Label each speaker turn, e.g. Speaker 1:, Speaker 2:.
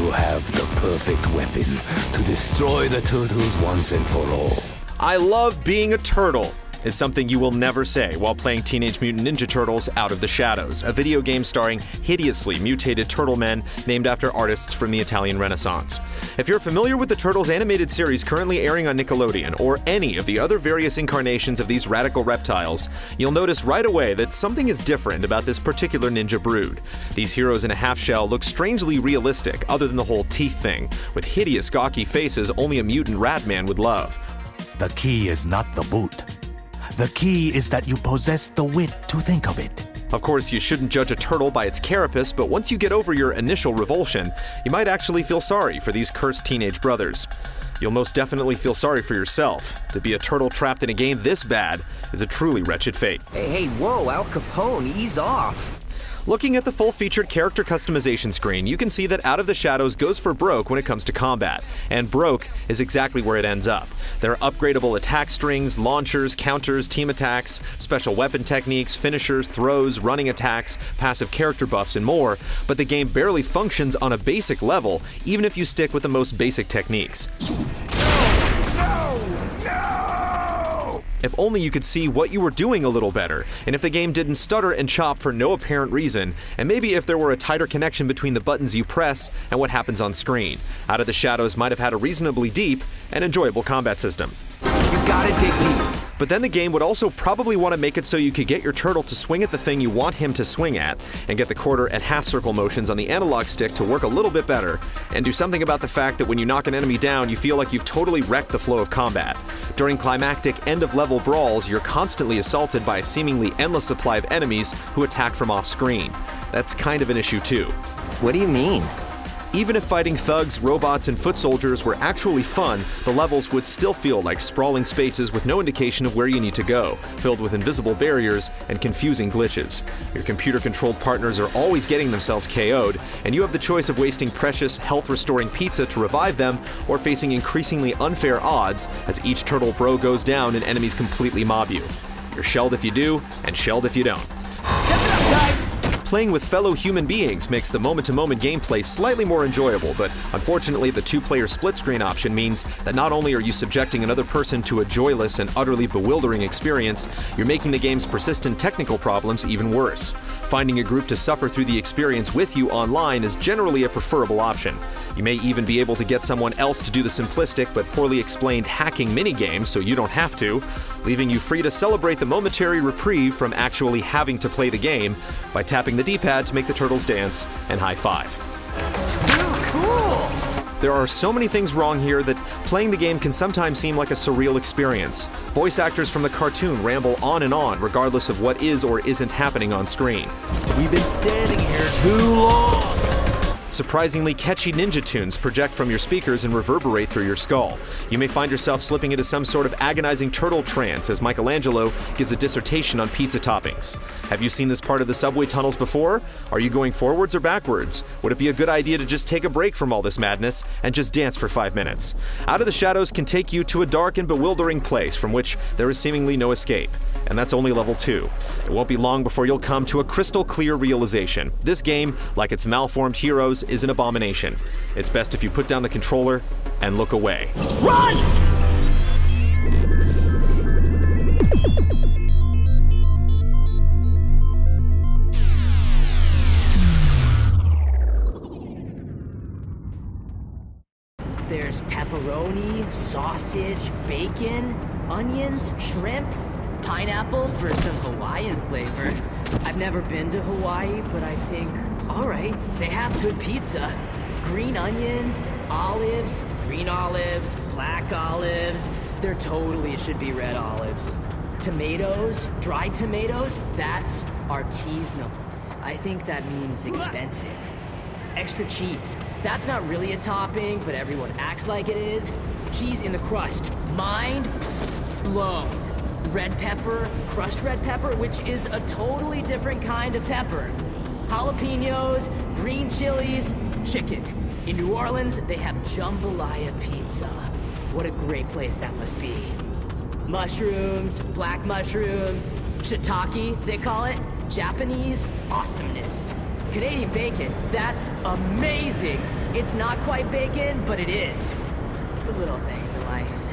Speaker 1: you have the perfect weapon to destroy the turtles once and for all.
Speaker 2: I love being a turtle is something you will never say while playing Teenage Mutant Ninja Turtles Out of the Shadows, a video game starring hideously mutated turtle men named after artists from the Italian Renaissance. If you're familiar with the Turtles animated series currently airing on Nickelodeon, or any of the other various incarnations of these radical reptiles, you'll notice right away that something is different about this particular ninja brood. These heroes in a half-shell look strangely realistic, other than the whole teeth thing, with hideous gawky faces only a mutant rat man would love.
Speaker 3: The key is not the boot. The key is that you possess the wit to think of it.
Speaker 2: Of course, you shouldn't judge a turtle by its carapace, but once you get over your initial revulsion, you might actually feel sorry for these cursed teenage brothers. You'll most definitely feel sorry for yourself. To be a turtle trapped in a game this bad is a truly wretched fate.
Speaker 4: Hey, whoa, Al Capone, ease off.
Speaker 2: Looking at the full-featured character customization screen, you can see that Out of the Shadows goes for broke when it comes to combat, and broke is exactly where it ends up. There are upgradable attack strings, launchers, counters, team attacks, special weapon techniques, finishers, throws, running attacks, passive character buffs, and more, but the game barely functions on a basic level, even if you stick with the most basic techniques. If only you could see what you were doing a little better, and if the game didn't stutter and chop for no apparent reason, and maybe if there were a tighter connection between the buttons you press and what happens on screen. Out of the Shadows might have had a reasonably deep and enjoyable combat system.
Speaker 4: You gotta dig deep.
Speaker 2: But then the game would also probably want to make it so you could get your turtle to swing at the thing you want him to swing at, and get the quarter and half circle motions on the analog stick to work a little bit better, and do something about the fact that when you knock an enemy down, you feel like you've totally wrecked the flow of combat. During climactic end-of-level brawls, you're constantly assaulted by a seemingly endless supply of enemies who attack from off-screen. That's kind of an issue too.
Speaker 4: What do you mean?
Speaker 2: Even if fighting thugs, robots, and foot soldiers were actually fun, the levels would still feel like sprawling spaces with no indication of where you need to go, filled with invisible barriers and confusing glitches. Your computer-controlled partners are always getting themselves KO'd, and you have the choice of wasting precious, health-restoring pizza to revive them, or facing increasingly unfair odds as each turtle bro goes down and enemies completely mob you. You're shelled if you do, and shelled if you don't.
Speaker 4: Step it up, guys!
Speaker 2: Playing with fellow human beings makes the moment-to-moment gameplay slightly more enjoyable, but unfortunately the two-player split-screen option means that not only are you subjecting another person to a joyless and utterly bewildering experience, you're making the game's persistent technical problems even worse. Finding a group to suffer through the experience with you online is generally a preferable option. You may even be able to get someone else to do the simplistic but poorly explained hacking minigame so you don't have to, leaving you free to celebrate the momentary reprieve from actually having to play the game by tapping the D-pad to make the turtles dance and high-five.
Speaker 4: Cool!
Speaker 2: There are so many things wrong here that playing the game can sometimes seem like a surreal experience. Voice actors from the cartoon ramble on and on regardless of what is or isn't happening on screen.
Speaker 4: We've been standing here too long!
Speaker 2: Surprisingly catchy ninja tunes project from your speakers and reverberate through your skull. You may find yourself slipping into some sort of agonizing turtle trance as Michelangelo gives a dissertation on pizza toppings. Have you seen this part of the subway tunnels before? Are you going forwards or backwards? Would it be a good idea to just take a break from all this madness and just dance for 5 minutes? Out of the Shadows can take you to a dark and bewildering place from which there is seemingly no escape. And that's only level 2. It won't be long before you'll come to a crystal clear realization. This game, like its malformed heroes, is an abomination. It's best if you put down the controller and look away.
Speaker 4: Run! There's pepperoni, sausage, bacon, onions, shrimp, pineapple for some Hawaiian flavor. I've never been to Hawaii, but I think, alright, they have good pizza. Green onions, olives, green olives, black olives. There totally should be red olives. Tomatoes, dried tomatoes, that's artisanal. I think that means expensive. Extra cheese. That's not really a topping, but everyone acts like it is. Cheese in the crust. Mind blown. Red pepper, crushed red pepper, which is a totally different kind of pepper. Jalapenos, green chilies, chicken. In New Orleans, they have jambalaya pizza. What a great place that must be. Mushrooms, black mushrooms, shiitake, they call it. Japanese awesomeness. Canadian bacon, that's amazing! It's not quite bacon, but it is. The little things in life.